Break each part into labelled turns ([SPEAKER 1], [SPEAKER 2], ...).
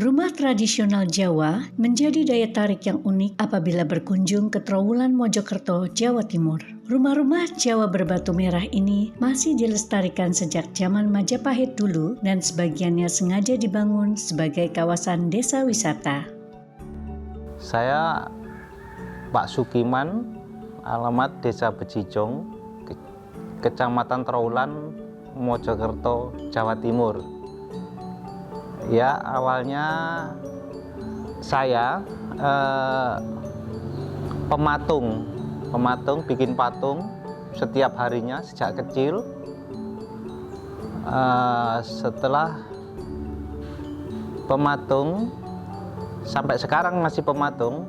[SPEAKER 1] Rumah tradisional Jawa menjadi daya tarik yang unik apabila berkunjung ke Trowulan Mojokerto, Jawa Timur. Rumah-rumah Jawa berbatu merah ini masih dilestarikan sejak zaman Majapahit dulu dan sebagiannya sengaja dibangun sebagai kawasan desa wisata.
[SPEAKER 2] Saya Pak Sukiman, alamat Desa Becijong, Kecamatan Trowulan, Mojokerto, Jawa Timur. Ya, awalnya saya pematung, bikin patung setiap harinya sejak kecil. Setelah pematung, sampai sekarang masih pematung.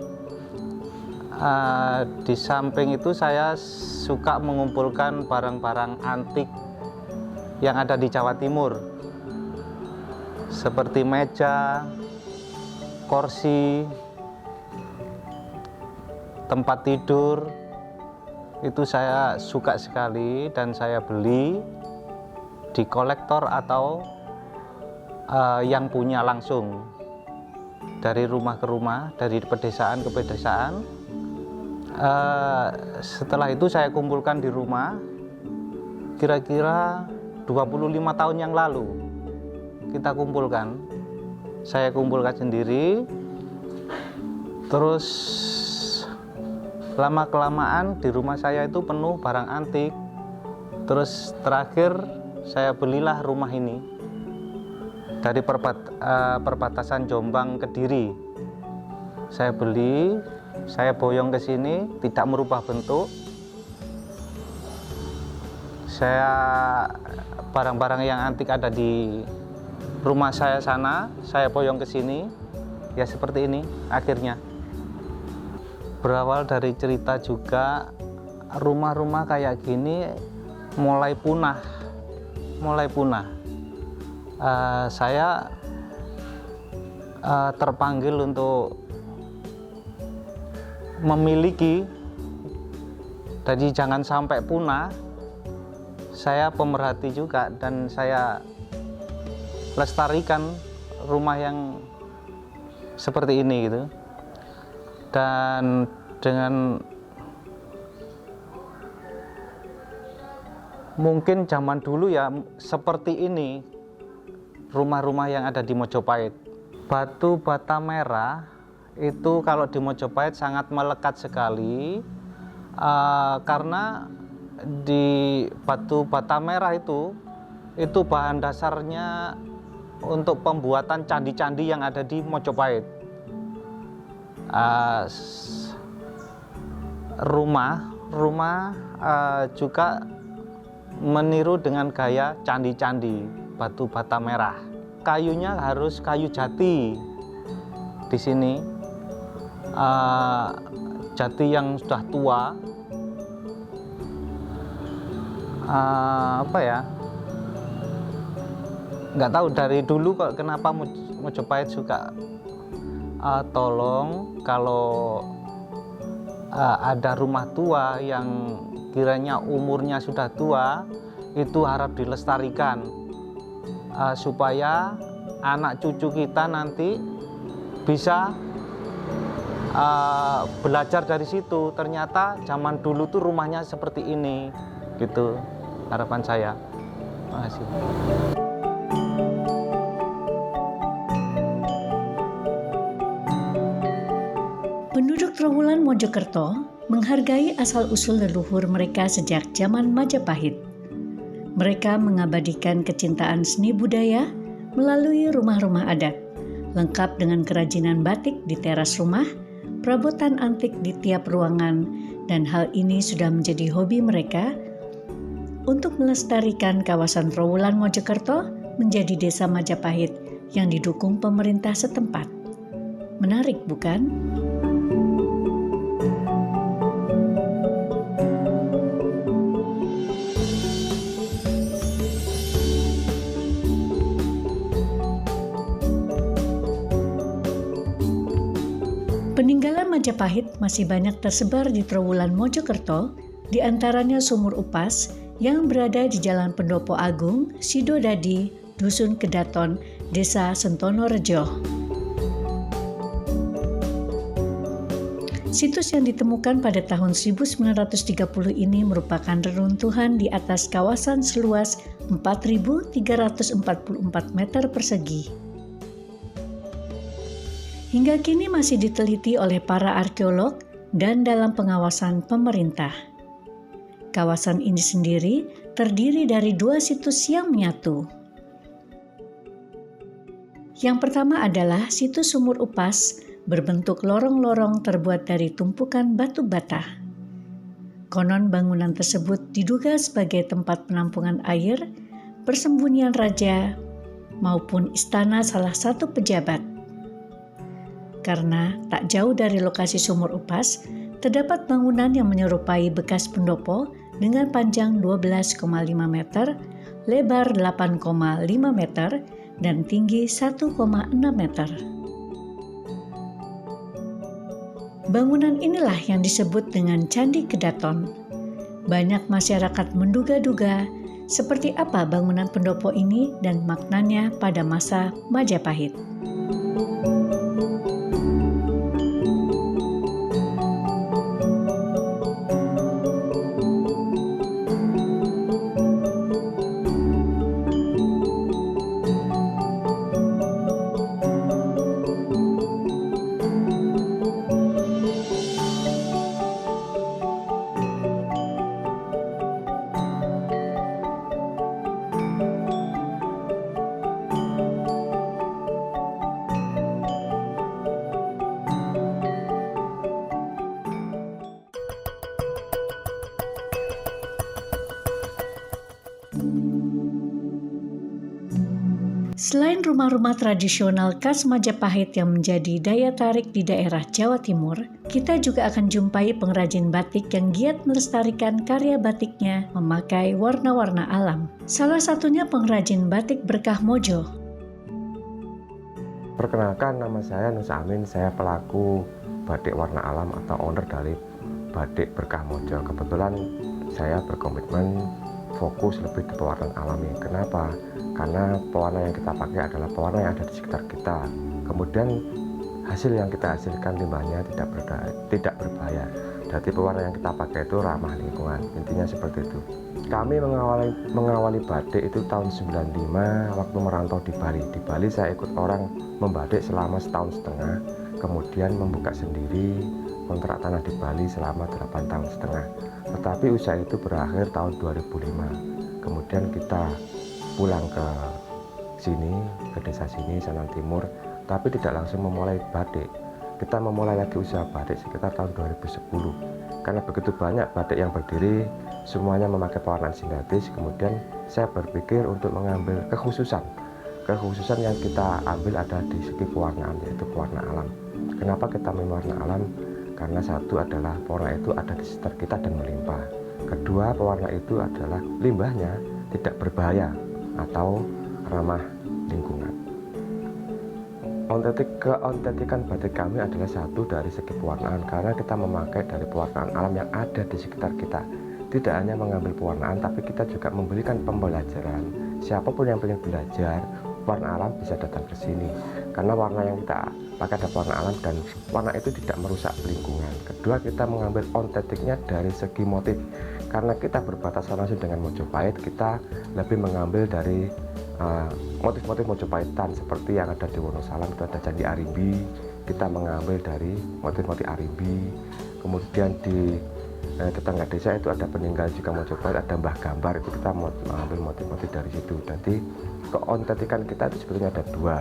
[SPEAKER 2] Di samping itu saya suka mengumpulkan barang-barang antik yang ada di Jawa Timur, seperti meja, kursi, tempat tidur. Itu saya suka sekali dan saya beli di kolektor atau yang punya langsung, dari rumah ke rumah, dari pedesaan ke pedesaan. Setelah itu saya kumpulkan di rumah kira-kira 25 tahun yang lalu. Kita kumpulkan, saya kumpulkan sendiri, terus lama-kelamaan di rumah saya itu penuh barang antik. Terus terakhir saya belilah rumah ini dari perbatasan Jombang Kediri. Saya beli, saya boyong ke sini, tidak merubah bentuk. Barang-barang yang antik ada di rumah saya sana, saya boyong ke sini, ya seperti ini akhirnya. Berawal dari cerita juga, rumah-rumah kayak gini mulai punah. Saya terpanggil untuk memiliki, jadi jangan sampai punah. Saya pemerhati juga dan saya lestarikan rumah yang seperti ini gitu. Dan dengan mungkin zaman dulu ya seperti ini rumah-rumah yang ada di Mojopahit. Batu bata merah itu kalau di Mojopahit sangat melekat sekali, karena di batu bata merah itu bahan dasarnya untuk pembuatan candi-candi yang ada di Mojopahit. Rumah juga meniru dengan gaya candi-candi batu bata merah. Kayunya harus kayu jati di sini, jati yang sudah tua. Nggak tahu dari dulu kok kenapa Mojopahit suka tolong kalau ada rumah tua yang kiranya umurnya sudah tua, itu harap dilestarikan supaya anak cucu kita nanti bisa belajar dari situ. Ternyata zaman dulu tuh rumahnya seperti ini, gitu harapan saya. Terima kasih.
[SPEAKER 1] Penduduk Trowulan Mojokerto menghargai asal-usul leluhur mereka sejak zaman Majapahit. Mereka mengabadikan kecintaan seni budaya melalui rumah-rumah adat, lengkap dengan kerajinan batik di teras rumah, perabotan antik di tiap ruangan, dan hal ini sudah menjadi hobi mereka untuk melestarikan kawasan Trowulan Mojokerto menjadi desa Majapahit yang didukung pemerintah setempat. Menarik, bukan? Peninggalan Majapahit masih banyak tersebar di Trowulan Mojokerto, di antaranya Sumur Upas yang berada di Jalan Pendopo Agung, Sidodadi, Dusun Kedaton, Desa Sentono Rejo. Situs yang ditemukan pada tahun 1930 ini merupakan reruntuhan di atas kawasan seluas 4.344 meter persegi. Hingga kini masih diteliti oleh para arkeolog dan dalam pengawasan pemerintah. Kawasan ini sendiri terdiri dari 2 situs yang menyatu. Yang pertama adalah situs Sumur Upas berbentuk lorong-lorong terbuat dari tumpukan batu bata. Konon bangunan tersebut diduga sebagai tempat penampungan air, persembunyian raja, maupun istana salah satu pejabat. Karena tak jauh dari lokasi Sumur Upas, terdapat bangunan yang menyerupai bekas pendopo dengan panjang 12,5 meter, lebar 8,5 meter, dan tinggi 1,6 meter. Bangunan inilah yang disebut dengan Candi Kedaton. Banyak masyarakat menduga-duga seperti apa bangunan pendopo ini dan maknanya pada masa Majapahit. Selain rumah-rumah tradisional khas Majapahit yang menjadi daya tarik di daerah Jawa Timur, kita juga akan jumpai pengrajin batik yang giat melestarikan karya batiknya memakai warna-warna alam. Salah satunya pengrajin batik Berkah Mojo.
[SPEAKER 3] Perkenalkan, nama saya Nusa Amin, saya pelaku batik warna alam atau owner dari batik Berkah Mojo. Kebetulan saya berkomitmen fokus lebih ke pewarnaan alami. Kenapa? Karena pewarna yang kita pakai adalah pewarna yang ada di sekitar kita. Kemudian hasil yang kita hasilkan limbahnya tidak berbahaya. Jadi pewarna yang kita pakai itu ramah lingkungan. Intinya seperti itu. Kami mengawali batik itu tahun 95 waktu merantau di Bali. Di Bali saya ikut orang membatik selama setahun setengah. Kemudian membuka sendiri kontrak tanah di Bali selama 8 tahun setengah. Tetapi usaha itu berakhir tahun 2005. Kemudian kita pulang ke sini, ke desa sini, Sanan Timur, tapi tidak langsung memulai batik. Kita memulai lagi usaha batik sekitar tahun 2010. Karena begitu banyak batik yang berdiri, semuanya memakai pewarnaan sintetis. Kemudian saya berpikir untuk mengambil kekhususan yang kita ambil ada di segi pewarnaan, yaitu pewarna alam. Kenapa kita memilih warna alam? Karena satu adalah pewarna itu ada di sekitar kita dan melimpah. Kedua, pewarna itu adalah limbahnya tidak berbahaya atau ramah lingkungan. Keontentikan batik kami adalah satu dari segi pewarnaan, karena kita memakai dari pewarnaan alam yang ada di sekitar kita. Tidak hanya mengambil pewarnaan, tapi kita juga memberikan pembelajaran. Siapapun yang ingin belajar warna alam bisa datang ke sini, karena warna yang kita pakai ada warna alam dan warna itu tidak merusak lingkungan. Kedua, kita mengambil ontetiknya dari segi motif. Karena kita berbatasan langsung dengan Mojopahit, kita lebih mengambil dari motif-motif Mojopahitan seperti yang ada di Wonosalam, itu ada Candi Arimbi, kita mengambil dari motif-motif Arimbi. Kemudian di tetangga desa itu ada peninggal juga Mojopahit, ada Mbah Gambar, itu kita mengambil motif-motif dari situ. Jadi keontentikan kita itu sebetulnya ada dua,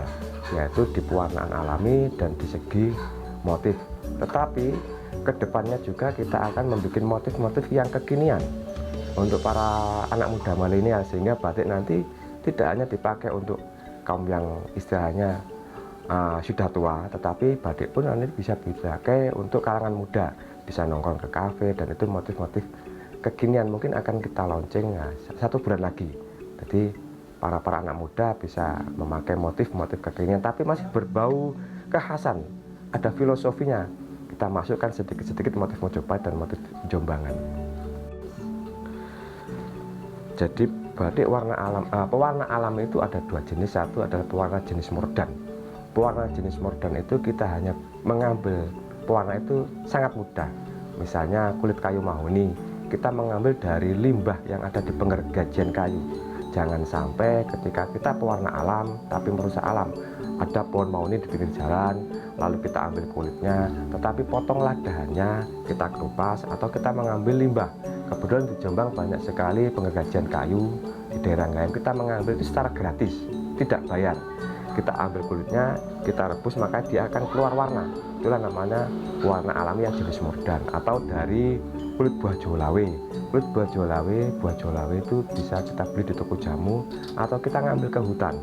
[SPEAKER 3] yaitu di pewarnaan alami dan di segi motif. Tetapi kedepannya juga kita akan membuat motif-motif yang kekinian untuk para anak muda milenial, sehingga batik nanti tidak hanya dipakai untuk kaum yang istilahnya sudah tua, tetapi batik pun nanti bisa dipakai untuk kalangan muda, bisa nongkrong ke kafe, dan itu motif-motif kekinian mungkin akan kita launching 1 bulan lagi. Jadi para anak muda bisa memakai motif-motif kekinian tapi masih berbau kekhasan, ada filosofinya. Kita masukkan sedikit-sedikit motif Mojopahit dan motif Jombangan. Jadi batik warna alam, pewarna alam itu ada 2 jenis. Satu adalah pewarna jenis mordan. Pewarna jenis mordan itu kita hanya mengambil pewarna itu sangat mudah. Misalnya kulit kayu mahoni, kita mengambil dari limbah yang ada di penggergajian kayu. Jangan sampai ketika kita pewarna alam tapi merusak alam. Ada pohon mahoni di pinggir jalan, lalu kita ambil kulitnya, tetapi potonglah dahannya, kita kelupas, atau kita mengambil limbah. Kebetulan di Jombang banyak sekali penggergajian kayu. Di daerah lain kita mengambil itu secara gratis, tidak bayar. Kita ambil kulitnya, kita rebus, maka dia akan keluar warna. Itulah namanya warna alami yang jenis mordan, atau dari kulit buah jolawe. Kulit buah jolawe itu bisa kita beli di toko jamu, atau kita ngambil ke hutan.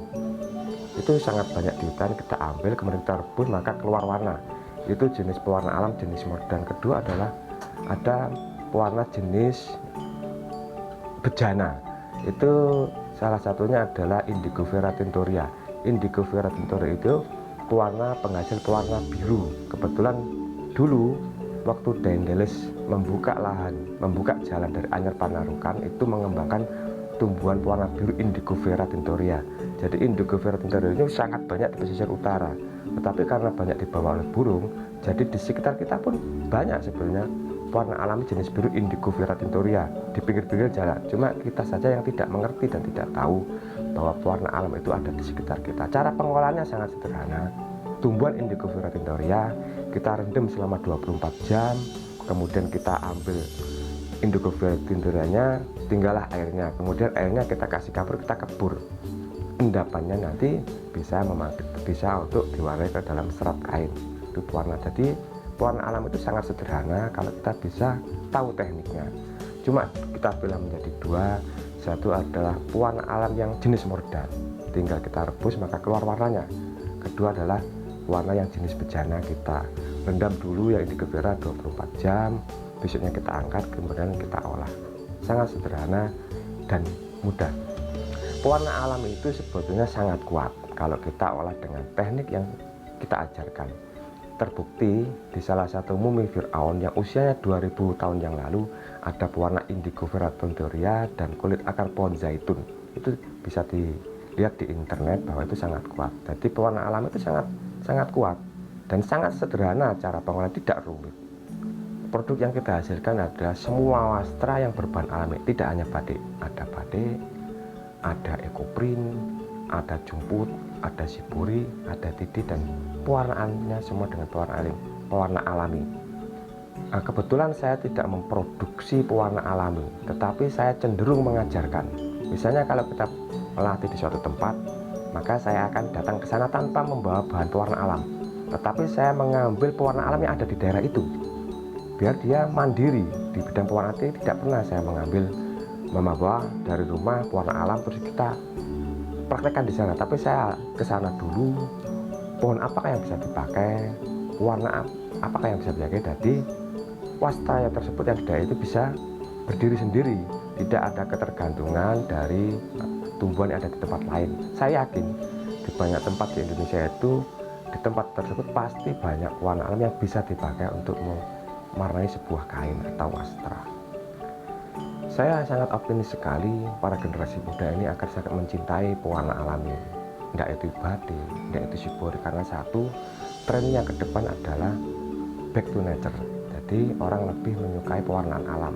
[SPEAKER 3] Itu sangat banyak di hutan, kita ambil, kemudian kita rebus, maka keluar warna. Itu jenis pewarna alam jenis mordan. Kedua adalah ada pewarna jenis bejana. Itu salah satunya adalah Indigo Vera Tinctoria. Indigo Vera Tinctoria itu pewarna penghasil pewarna biru. Kebetulan dulu waktu Daendels membuka lahan, membuka jalan dari Anyar Panarukan, itu mengembangkan tumbuhan pewarna biru Indigo Vera Tinctoria. Jadi Indigo Vera Tinctoria ini sangat banyak di pesisir utara, tetapi karena banyak dibawa oleh burung, jadi di sekitar kita pun banyak sebenarnya warna alami jenis biru Indigo Vera Tinctoria di pinggir-pinggir jalan. Cuma kita saja yang tidak mengerti dan tidak tahu bahwa pewarna alam itu ada di sekitar kita. Cara pengolahannya sangat sederhana. Tumbuhan Indigo Vera Tinctoria kita rendam selama 24 jam, kemudian kita ambil Indigo Vera Tinctorianya, tinggallah airnya, kemudian airnya kita kasih kapur, kita kebur. Endapannya nanti bisa untuk diwarnai ke dalam serat kain. Itu pewarna. Jadi pewarna alam itu sangat sederhana kalau kita bisa tahu tekniknya. Cuma kita belah menjadi dua. Satu adalah pewarna alam yang jenis mordan, tinggal kita rebus maka keluar warnanya. Kedua adalah warna yang jenis bejana, kita rendam dulu yang Indigo Vera 24 jam, besoknya kita angkat, kemudian kita olah. Sangat sederhana dan mudah. Pewarna alam itu sebetulnya sangat kuat kalau kita olah dengan teknik yang kita ajarkan. Terbukti di salah satu mumi Fir'aun yang usianya 2000 tahun yang lalu ada pewarna Indigo Vera Tinctoria dan kulit akar pohon zaitun. Itu bisa dilihat di internet bahwa itu sangat kuat. Jadi pewarna alam itu sangat kuat dan sangat sederhana, cara pengolahan tidak rumit. Produk yang kita hasilkan adalah semua wastra yang berbahan alami, tidak hanya batik. Ada batik, ada ekoprint, ada jumput, ada sibori, ada titi, dan pewarnaannya semua dengan pewarna alami. Nah, kebetulan saya tidak memproduksi pewarna alami, tetapi saya cenderung mengajarkan. Misalnya kalau kita melatih di suatu tempat, maka saya akan datang ke sana tanpa membawa bahan pewarna alam, tetapi saya mengambil pewarna alam yang ada di daerah itu, biar dia mandiri di bidang pewarna. Tidak pernah saya membawa dari rumah pewarna alam terus kita praktekkan di sana, tapi saya ke sana dulu, pohon apakah yang bisa dipakai, warna apakah yang bisa dipakai. Jadi wastra yang tersebut yang di daerah itu bisa berdiri sendiri, tidak ada ketergantungan dari tumbuhan yang ada di tempat lain. Saya yakin di banyak tempat di Indonesia itu, di tempat tersebut pasti banyak warna alam yang bisa dipakai untuk mewarnai sebuah kain atau wastra. Saya sangat optimis sekali para generasi muda ini akan sangat mencintai pewarna alami. Tidak itu batik, tidak itu sibori, karena satu, trennya ke depan adalah back to nature. Jadi orang lebih menyukai pewarnaan alam.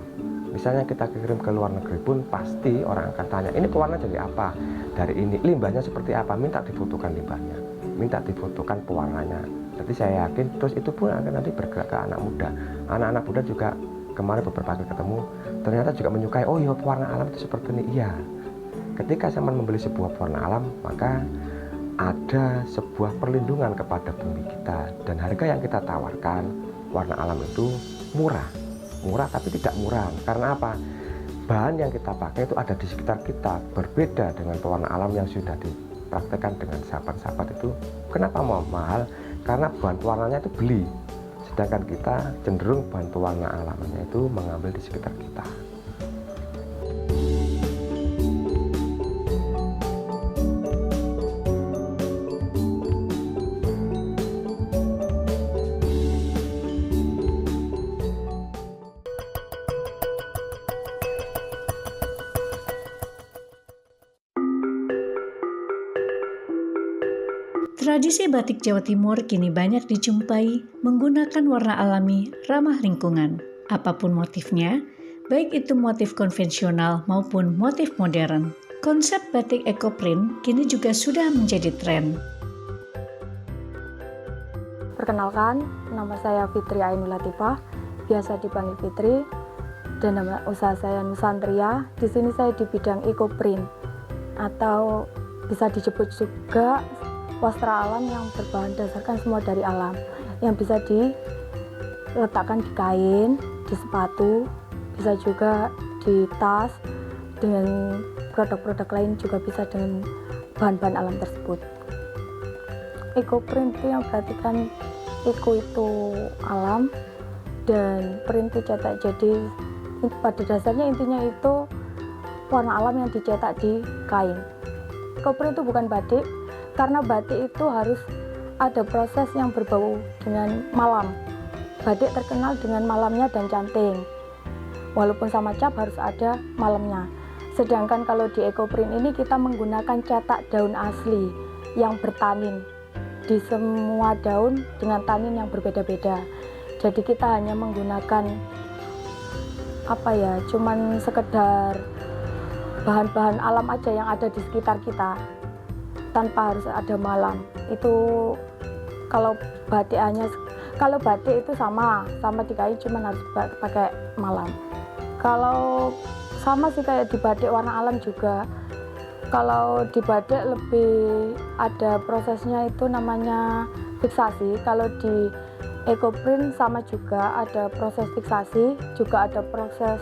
[SPEAKER 3] Misalnya kita kirim ke luar negeri pun pasti orang akan tanya, ini pewarna dari apa? Dari ini, limbahnya seperti apa? Minta difotokan limbahnya, minta difotokan pewarnanya. Jadi saya yakin terus itu pun akan nanti bergerak ke anak muda. Anak-anak muda juga kemarin beberapa kali ketemu, ternyata juga menyukai, oh iya pewarna alam itu seperti ini. Iya, ketika saya membeli sebuah pewarna alam, maka ada sebuah perlindungan kepada bumi kita, dan harga yang kita tawarkan warna alam itu murah tapi tidak murah. Karena apa? Bahan yang kita pakai itu ada di sekitar kita, berbeda dengan pewarna alam yang sudah dipraktekkan dengan sahabat-sahabat itu. Kenapa mau mahal? Karena bahan pewarnanya itu beli, sedangkan kita cenderung bahan pewarna alamnya itu mengambil di sekitar kita.
[SPEAKER 1] Tradisi batik Jawa Timur kini banyak dijumpai menggunakan warna alami ramah lingkungan. Apapun motifnya, baik itu motif konvensional maupun motif modern. Konsep batik ekoprint kini juga sudah menjadi tren.
[SPEAKER 4] Perkenalkan, nama saya Fitri Ainul Latifah, biasa dipanggil Fitri, dan nama usaha saya Nusantria. Di sini saya di bidang ekoprint, atau bisa disebut juga wastra alam yang berbahan dasarkan semua dari alam, yang bisa diletakkan di kain, di sepatu, bisa juga di tas, dengan produk-produk lain juga bisa dengan bahan-bahan alam tersebut. Ekoprint itu yang berarti eko itu alam dan print itu cetak, jadi pada dasarnya intinya itu warna alam yang dicetak di kain. Ekoprint itu bukan batik, karena batik itu harus ada proses yang berbau dengan malam. Batik terkenal dengan malamnya dan canting, walaupun sama cap harus ada malamnya. Sedangkan kalau di ekoprint ini kita menggunakan cetak daun asli yang bertanin, di semua daun dengan tanin yang berbeda-beda. Jadi kita hanya menggunakan cuman sekedar bahan-bahan alam aja yang ada di sekitar kita, tanpa harus ada malam. Itu kalau batik itu sama di kain, cuman harus pakai malam. Kalau sama sih kayak di batik warna alam juga. Kalau di batik lebih ada prosesnya, itu namanya fiksasi. Kalau di ekoprint sama juga ada proses fiksasi, juga ada proses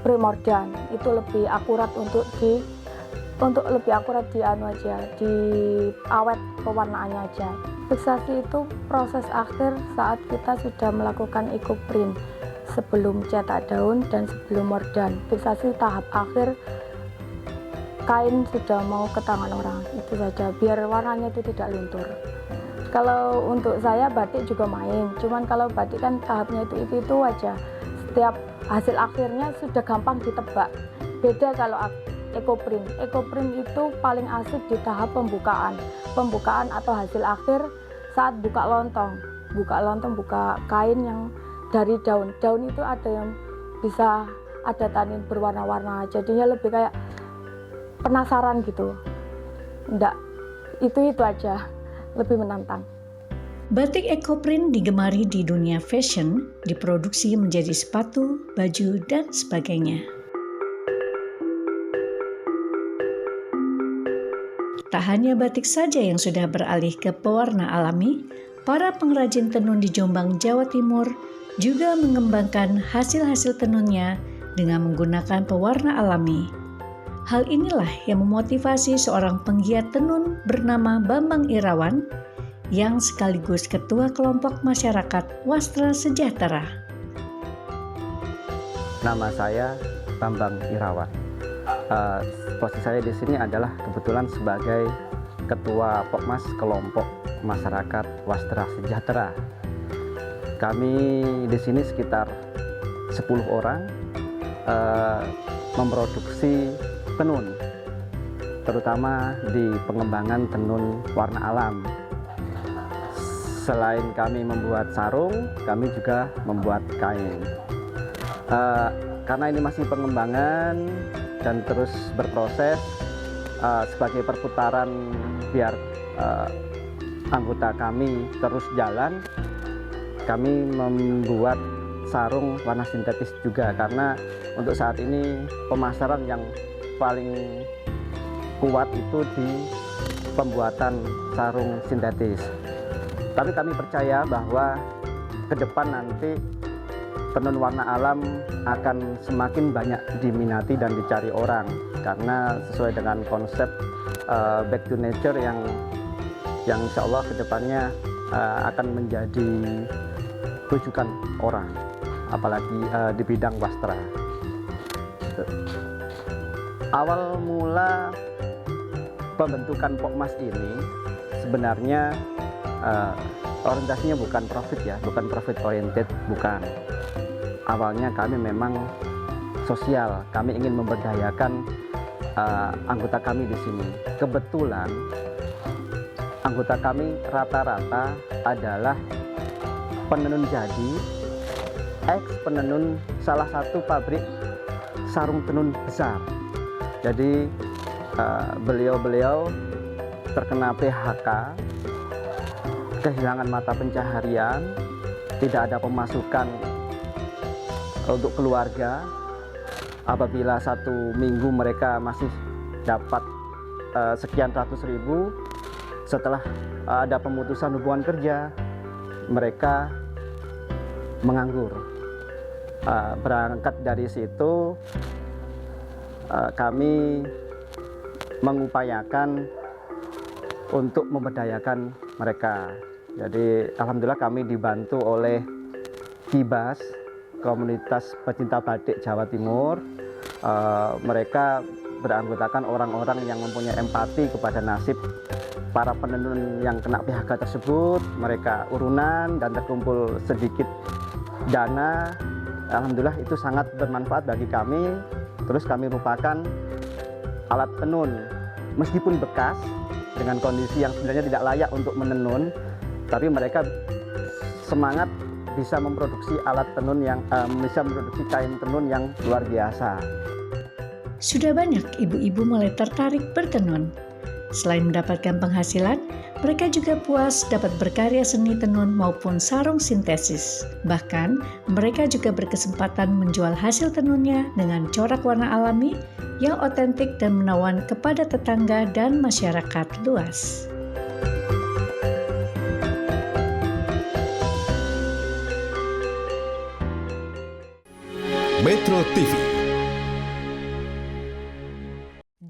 [SPEAKER 4] primordian. Itu lebih akurat untuk lebih akurat di awet pewarnaannya aja. Fiksasi itu proses akhir saat kita sudah melakukan ekoprint, sebelum cetak daun dan sebelum mordan. Fiksasi tahap akhir, kain sudah mau ke tangan orang, itu saja, biar warnanya itu tidak luntur. Kalau untuk saya batik juga main, cuman kalau batik kan tahapnya itu aja. Setiap hasil akhirnya sudah gampang ditebak. Beda kalau ekoprint itu paling asik di tahap pembukaan atau hasil akhir saat buka lontong, buka kain yang dari daun itu ada yang bisa ada tanin berwarna-warna, jadinya lebih kayak penasaran gitu. Itu aja, lebih menantang.
[SPEAKER 1] Batik ekoprint digemari di dunia fashion, diproduksi menjadi sepatu, baju, dan sebagainya. Tak hanya batik saja yang sudah beralih ke pewarna alami, para pengrajin tenun di Jombang, Jawa Timur juga mengembangkan hasil-hasil tenunnya dengan menggunakan pewarna alami. Hal inilah yang memotivasi seorang penggiat tenun bernama Bambang Irawan yang sekaligus ketua kelompok masyarakat Wastra Sejahtera.
[SPEAKER 5] Nama saya Bambang Irawan. Posisi saya di sini adalah kebetulan sebagai ketua Pokmas kelompok masyarakat Wastra Sejahtera. Kami di sini sekitar 10 orang memproduksi tenun, terutama di pengembangan tenun warna alam. Selain kami membuat sarung, kami juga membuat kain. Karena ini masih pengembangan dan terus berproses, sebagai perputaran biar anggota kami terus jalan, kami membuat sarung warna sintetis juga, karena untuk saat ini pemasaran yang paling kuat itu di pembuatan sarung sintetis. Tapi kami percaya bahwa ke depan nanti tenun warna alam akan semakin banyak diminati dan dicari orang, karena sesuai dengan konsep back to nature yang insya Allah ke depannya akan menjadi rujukan orang, apalagi di bidang wastra. Awal mula pembentukan Pokmas ini sebenarnya orientasinya bukan profit ya, bukan profit oriented, bukan. Awalnya kami memang sosial, kami ingin memberdayakan anggota kami di sini. Kebetulan anggota kami rata-rata adalah penenun jadi, ex penenun salah satu pabrik sarung tenun besar. Jadi beliau-beliau terkena PHK, kehilangan mata pencaharian, tidak ada pemasukan untuk keluarga. Apabila 1 minggu mereka masih dapat sekian ratus ribu, setelah ada pemutusan hubungan kerja, mereka menganggur. Berangkat dari situ, kami mengupayakan untuk memberdayakan mereka. Jadi alhamdulillah kami dibantu oleh KIBAS, Komunitas Pecinta Batik Jawa Timur. Mereka beranggotakan orang-orang yang mempunyai empati kepada nasib para penenun yang kena PHK tersebut. Mereka urunan dan terkumpul sedikit dana. Alhamdulillah itu sangat bermanfaat bagi kami. Terus kami rupakan alat tenun, meskipun bekas, dengan kondisi yang sebenarnya tidak layak untuk menenun, tapi mereka semangat bisa memproduksi alat tenun yang bisa memproduksi kain tenun yang luar biasa.
[SPEAKER 1] Sudah banyak ibu-ibu mulai tertarik bertenun. Selain mendapatkan penghasilan, mereka juga puas dapat berkarya seni tenun maupun sarung sintesis. Bahkan, mereka juga berkesempatan menjual hasil tenunnya dengan corak warna alami yang otentik dan menawan kepada tetangga dan masyarakat luas.
[SPEAKER 6] Metro TV.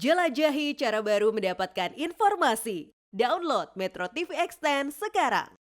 [SPEAKER 7] Jelajahi cara baru mendapatkan informasi. Download Metro TV Extend sekarang.